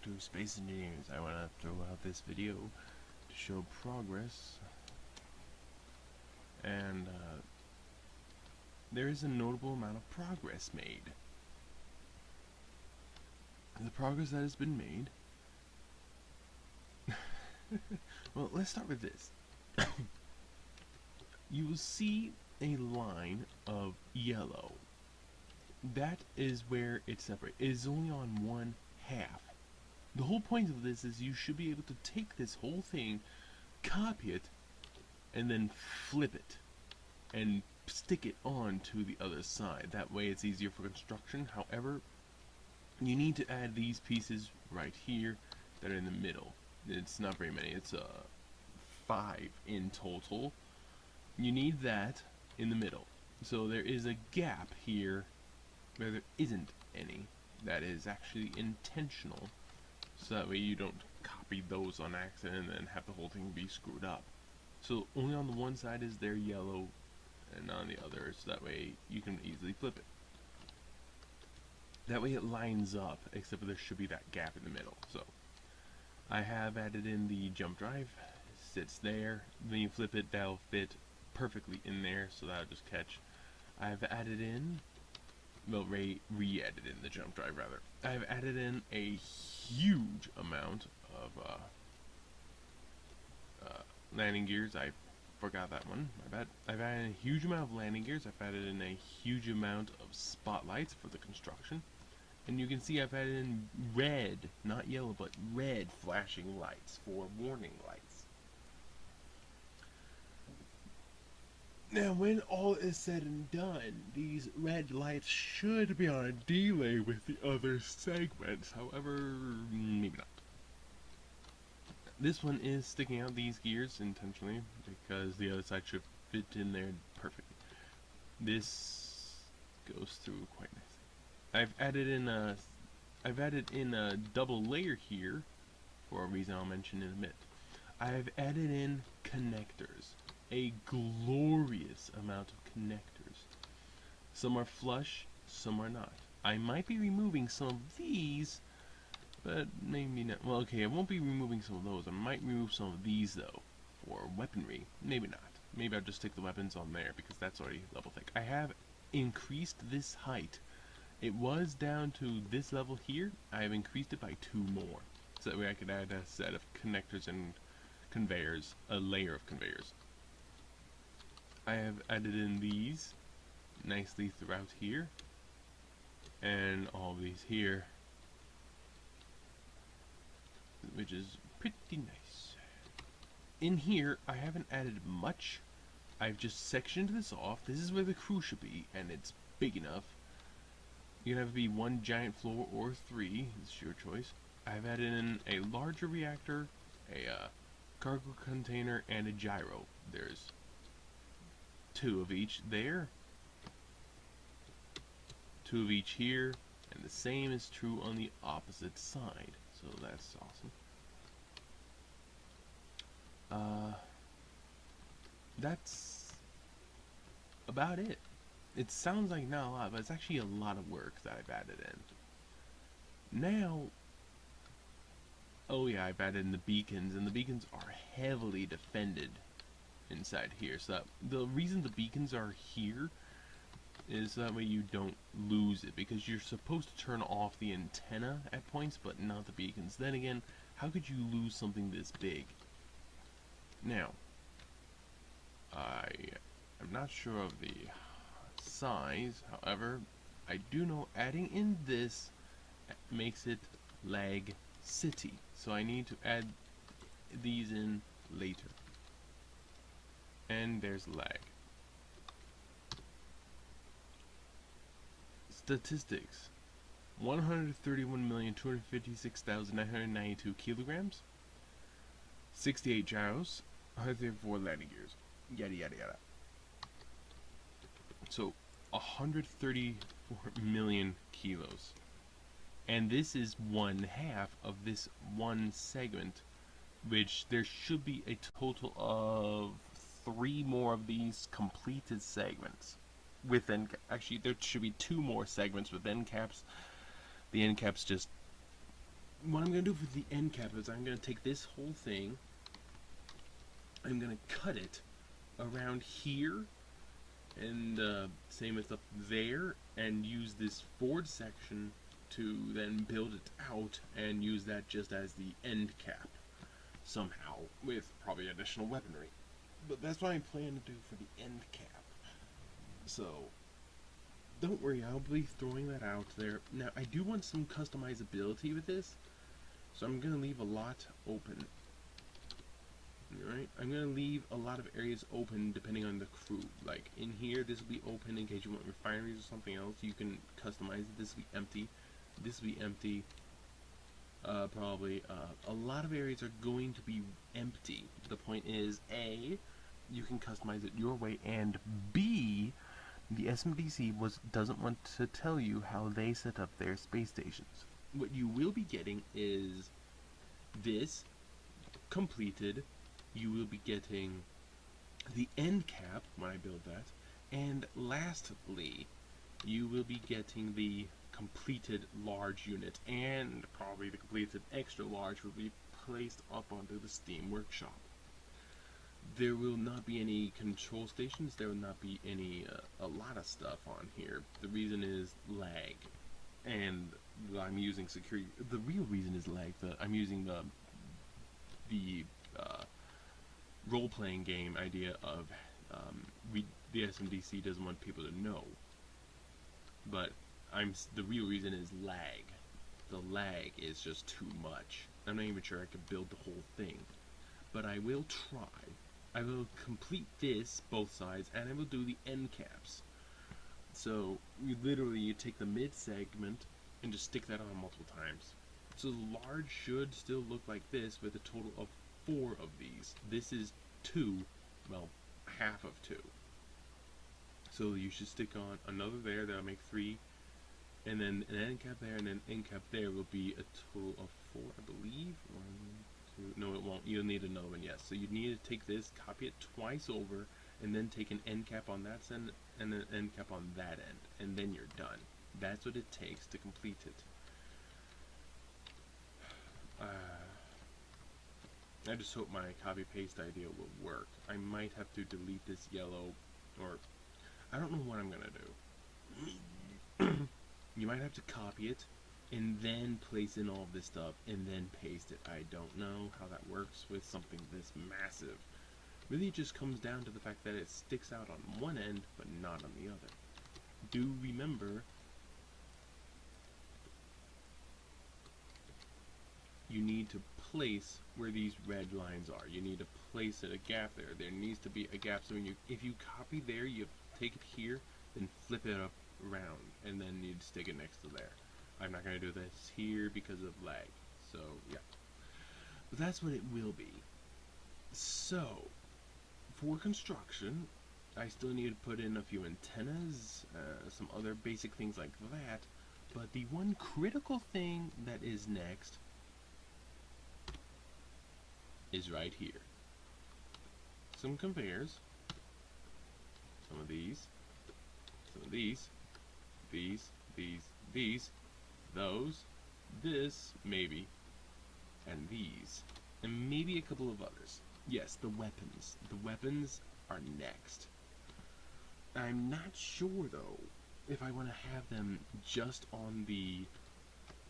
to Space Engineers. I want to throw out this video to show progress, and there is a notable amount of progress made. The progress that has been made well, let's start with this. You will see a line of yellow. That is where it's separate. It is only on one half. The whole point of this is you should be able to take this whole thing, copy it, and then flip it and stick it on to the other side. That way it's easier for construction. However, you need to add these pieces right here that are in the middle. It's not very many. It's 5 in total. You need that in the middle. So there is a gap here where there isn't any. That is actually intentional, so that way you don't copy those on accident and have the whole thing be screwed up. So only on the one side is there yellow, and on the other, so that way you can easily flip it. That way it lines up, except for there should be that gap in the middle. So I have added in the jump drive. It sits there. When you flip it, that'll fit perfectly in there, so that'll just catch. I've added in, well, re-added in the jump drive rather. I've added in a huge amount of landing gears. I forgot that one, my bad. I've added a huge amount of landing gears. I've added in a huge amount of spotlights for the construction. And you can see I've added in red, not yellow, but red flashing lights for warning lights. Now, when all is said and done, these red lights should be on a delay with the other segments. However, maybe not. This one is sticking out these gears intentionally because the other side should fit in there perfectly. This goes through quite nicely. I've added in a double layer here for a reason I'll mention in a minute. I've added in connectors. A glorious amount of connectors. Some are flush, some are not. I might be removing some of these, but maybe not. Well, okay, I won't be removing some of those. I might remove some of these though, for weaponry. Maybe not. Maybe I'll just stick the weapons on there because that's already level thick. I have increased this height. It was down to this level here. I have increased it by 2 more. So that way I could add a set of connectors and conveyors, a layer of conveyors. I have added in these nicely throughout here, and all these here, which is pretty nice. In here, I haven't added much. I've just sectioned this off. This is where the crew should be, and it's big enough. You can have it be 1 giant floor or 3. It's your choice. I've added in a larger reactor, a cargo container, and a gyro. There's 2 of each there, 2 of each here, and the same is true on the opposite side. So that's awesome. That's about it. It sounds like not a lot, but it's actually a lot of work that I've added in. Now, oh yeah, I've added in the beacons, and the beacons are heavily defended inside here. So that the reason the beacons are here is that way you don't lose it, because you're supposed to turn off the antenna at points, but not the beacons. Then again, how could you lose something this big? Now, I'm not sure of the size, however, I do know adding in this makes it lag city, so I need to add these in later. And there's lag. Statistics: 131,256,992 kilograms, 68 gyros, 134 landing gears, yada yada yada. So 134 million kilos. And this is 1/2 of this one segment, which there should be a total of 3 more of these completed segments. Actually, there should be 2 more segments with end caps. The end caps just what I'm going to do for the end cap is I'm going to take this whole thing, I'm going to cut it around here, and same with up there, and use this forward section to then build it out and use that just as the end cap somehow, with probably additional weaponry. But that's what I plan to do for the end cap. So don't worry, I'll be throwing that out there. Now I do want some customizability with this, so I'm going to leave a lot open. Alright, I'm going to leave a lot of areas open depending on the crew. Like in here, this will be open in case you want refineries or something else. You can customize it. This will be empty. This will be empty. Probably a lot of areas are going to be empty. The point is, A, you can customize it your way, and B, the SMDC doesn't want to tell you how they set up their space stations. What you will be getting is this completed. You will be getting the end cap when I build that, and lastly, you will be getting the completed large unit, and probably the completed extra large will be placed up onto the Steam Workshop. There will not be any control stations, there will not be any, a lot of stuff on here. The reason is lag, and I'm using security. The real reason is lag. I'm using the role-playing game idea of the SMDC doesn't want people to know, but the real reason is lag. The lag is just too much. I'm not even sure I could build the whole thing, but I will try. I will complete this, both sides, and I will do the end caps. So you take the mid segment and just stick that on multiple times. So the large should still look like this with a total of 4 of these. This is 2, well, half of 2. So you should stick on another there, that'll make 3, and then an end cap there, and then end cap there will be a total of 4, I believe. 1, 2, no it won't, you'll need another one, yes. So you need to take this, copy it twice over, and then take an end cap on that end, and an end cap on that end, and then you're done. That's what it takes to complete it. I just hope my copy-paste idea will work. I might have to delete this yellow, or I don't know what I'm gonna do. You might have to copy it, and then place in all of this stuff, and then paste it. I don't know how that works with something this massive. Really, it just comes down to the fact that it sticks out on one end, but not on the other. Do remember, you need to place where these red lines are. You need to place a gap there. There needs to be a gap. So if you copy there, you take it here, then flip it up around, and then you stick it next to there. I'm not going to do this here because of lag. So yeah, but that's what it will be. So for construction, I still need to put in a few antennas, some other basic things like that. But the one critical thing that is next is right here. Some conveyors, some of these, these, those, this, maybe, and these, and maybe a couple of others. Yes, the weapons. The weapons are next. I'm not sure, though, if I want to have them just on the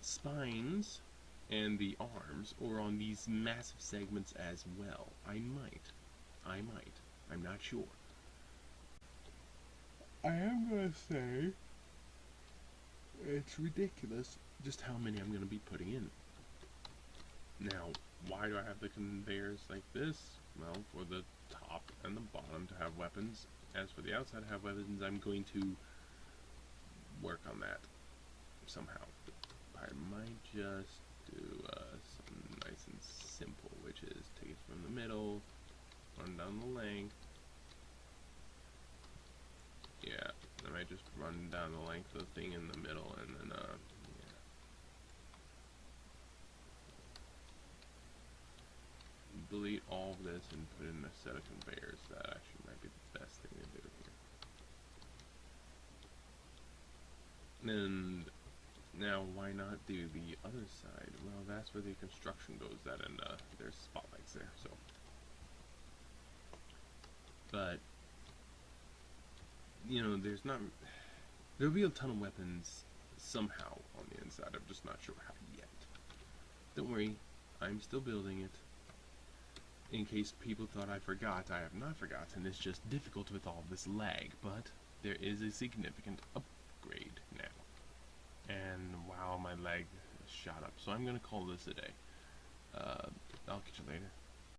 spines and the arms, or on these massive segments as well. I might. I'm not sure. I am going to say it's ridiculous just how many I'm going to be putting in. Now, why do I have the conveyors like this? Well, for the top and the bottom to have weapons. As for the outside to have weapons, I'm going to work on that somehow. I might just do something nice and simple, which is take it from the middle, run down the length. Yeah, I might just run down the length of the thing in the middle, and then yeah. Delete all of this and put in a set of conveyors. That actually might be the best thing to do here. And Now, why not do the other side? Well, that's where the construction goes. That and there's spotlights there. So, but you know, there'll be a ton of weapons somehow on the inside. I'm just not sure how yet. Don't worry, I'm still building it. In case people thought I forgot, I have not forgotten. It's just difficult with all this lag, but there is a significant upgrade now. And wow, my lag shot up. So I'm gonna call this a day. I'll catch you later.